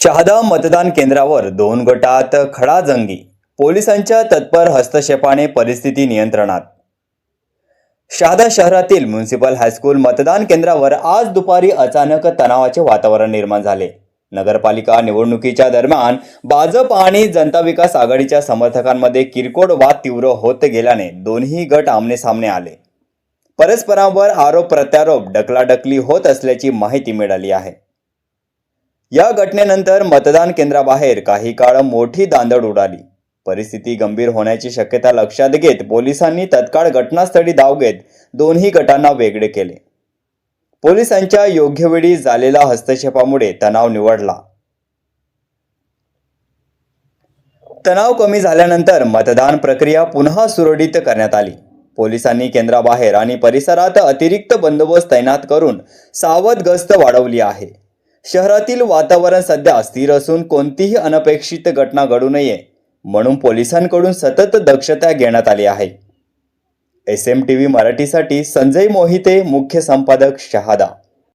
शहादा मतदान केंद्रावर दोन गटात खडाजंगी. पोलिसांच्या तत्पर हस्तक्षेपाने परिस्थिती नियंत्रणात. शहादा शहरातील म्युनिसिपल हायस्कूल मतदान केंद्रावर आज दुपारी अचानक तणावाचे वातावरण निर्माण झाले. नगरपालिका निवडणुकीच्या दरम्यान भाजप आणि जनता विकास आघाडीच्या समर्थकांमध्ये किरकोळ वाद तीव्र होत गेल्याने दोन्ही गट आमनेसामने आले. परस्परांवर आरोप प्रत्यारोप ढकलाढकली होत असल्याची माहिती मिळाली आहे. या घटनेनंतर मतदान केंद्राबाहेर काही काळ मोठी दांदड उडाली. परिस्थिती गंभीर होण्याची शक्यता लक्षात घेत पोलिसांनी तत्काळ घटनास्थळी धाव घेत दोन्ही गटांना वेगळे केले. पोलिसांच्या योग्य वेळी झालेल्या हस्तक्षेपामुळे तणाव निवळला. तणाव कमी झाल्यानंतर मतदान प्रक्रिया पुन्हा सुरळीत करण्यात आली. पोलिसांनी केंद्राबाहेर आणि परिसरात अतिरिक्त बंदोबस्त तैनात करून सावध गस्त वाढवली आहे. शहरातील वातावरण सध्या स्थिर असून कोणतीही अनपेक्षित घटना घडू नये म्हणून पोलिसांकडून सतत दक्षता घेण्यात आली आहे. SMTV मराठीसाठी संजय मोहिते, मुख्य संपादक, शहादा.